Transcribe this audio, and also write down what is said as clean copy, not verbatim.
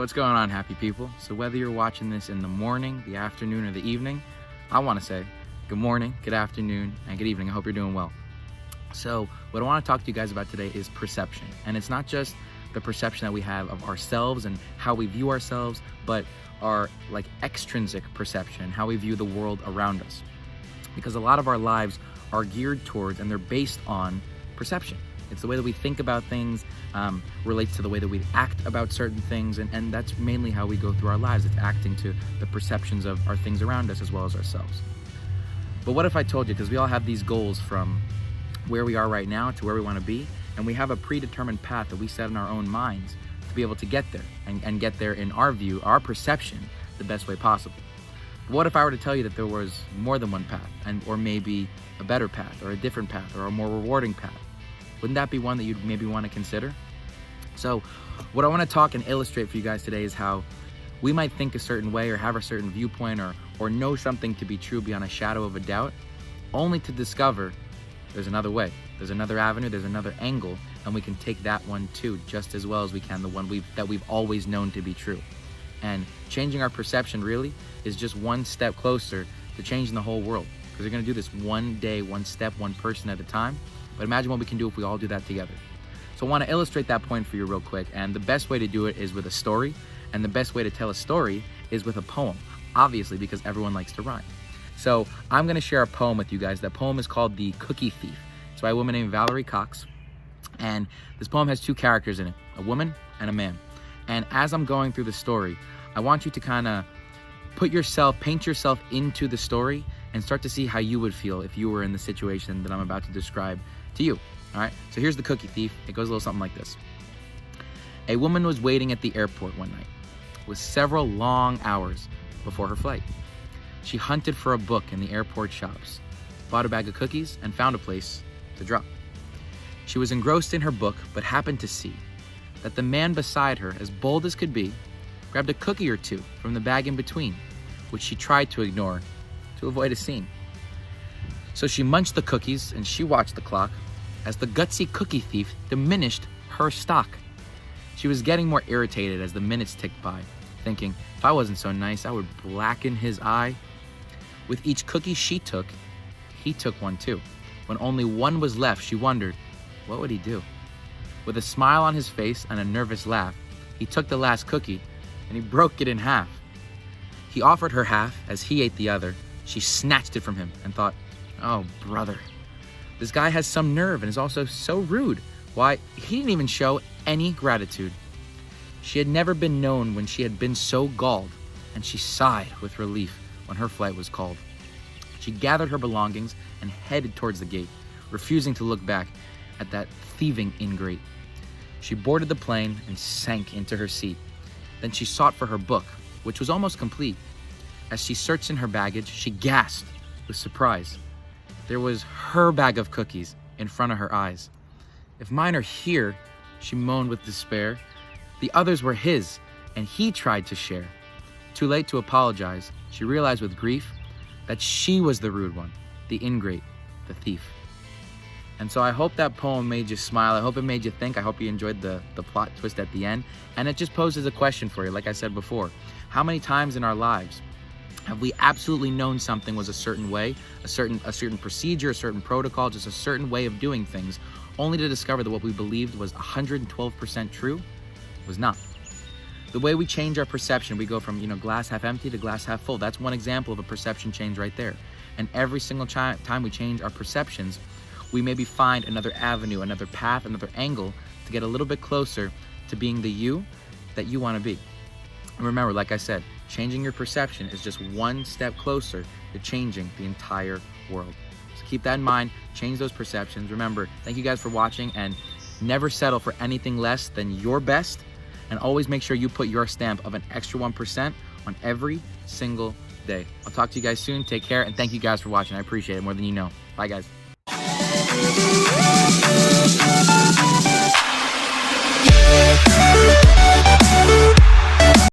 what's going on, happy people? So whether you're watching this in the morning, the afternoon, or the evening, I want to say good morning, good afternoon, and good evening. I hope you're doing well. So what I want to talk to you guys about today is perception. And it's not just the perception that we have of ourselves and how we view ourselves, but our extrinsic perception, how we view the world around us. Because a lot of our lives are geared towards and they're based on perception. It's the way that we think about things, relates to the way that we act about certain things, and that's mainly how we go through our lives. It's acting to the perceptions of our things around us as well as ourselves. But what if I told you, because we all have these goals from where we are right now to where we want to be, and we have a predetermined path that we set in our own minds to be able to get there, and get there in our view, our perception, the best way possible. What if I were to tell you that there was more than one path, or maybe a better path, or a different path, or a more rewarding path? Wouldn't that be one that you'd maybe want to consider? So what I want to talk and illustrate for you guys today is how we might think a certain way or have a certain viewpoint or know something to be true beyond a shadow of a doubt, only to discover there's another way, there's another avenue, there's another angle, and we can take that one too just as well as we can the one that we've always known to be true. And changing our perception really is just one step closer to changing the whole world, because we're going to do this one day, one step, one person at a time. But imagine what we can do if we all do that together. So I want to illustrate that point for you real quick. And the best way to do it is with a story. And the best way to tell a story is with a poem, obviously, because everyone likes to rhyme. So I'm going to share a poem with you guys. That poem is called The Cookie Thief. It's by a woman named Valerie Cox. And this poem has two characters in it, a woman and a man. And as I'm going through the story, I want you to kind of paint yourself into the story and start to see how you would feel if you were in the situation that I'm about to describe to you. All right, so here's The Cookie Thief. It goes a little something like this. A woman was waiting at the airport one night with several long hours before her flight. She hunted for a book in the airport shops, bought a bag of cookies, and found a place to drop. She was engrossed in her book, but happened to see that the man beside her, as bold as could be, grabbed a cookie or two from the bag in between, which she tried to ignore to avoid a scene. So she munched the cookies and she watched the clock as the gutsy cookie thief diminished her stock. She was getting more irritated as the minutes ticked by, thinking, if I wasn't so nice, I would blacken his eye. With each cookie she took, he took one too. When only one was left, she wondered, what would he do? With a smile on his face and a nervous laugh, he took the last cookie and he broke it in half. He offered her half as he ate the other. She snatched it from him and thought, oh, brother, this guy has some nerve and is also so rude. Why, he didn't even show any gratitude. She had never been known when she had been so galled, and she sighed with relief when her flight was called. She gathered her belongings and headed towards the gate, refusing to look back at that thieving ingrate. She boarded the plane and sank into her seat. Then she sought for her book, which was almost complete. As she searched in her baggage, she gasped with surprise. There was her bag of cookies in front of her eyes. If mine are here, she moaned with despair, the others were his, and he tried to share. Too late to apologize, she realized with grief that she was the rude one, the ingrate, the thief. And so I hope that poem made you smile. I hope it made you think. I hope you enjoyed the plot twist at the end. And it just poses a question for you, like I said before. How many times in our lives have we absolutely known something was a certain way, a certain procedure, a certain protocol, just a certain way of doing things, only to discover that what we believed was 112% true was not? The way we change our perception, we go from glass half empty to glass half full. That's one example of a perception change right there. And every single time we change our perceptions, we maybe find another avenue, another path, another angle to get a little bit closer to being the you that you want to be. And remember, like I said, changing your perception is just one step closer to changing the entire world. So keep that in mind, change those perceptions. Remember, thank you guys for watching, and never settle for anything less than your best, and always make sure you put your stamp of an extra 1% on every single day. I'll talk to you guys soon. Take care, and thank you guys for watching. I appreciate it more than you know. Bye, guys.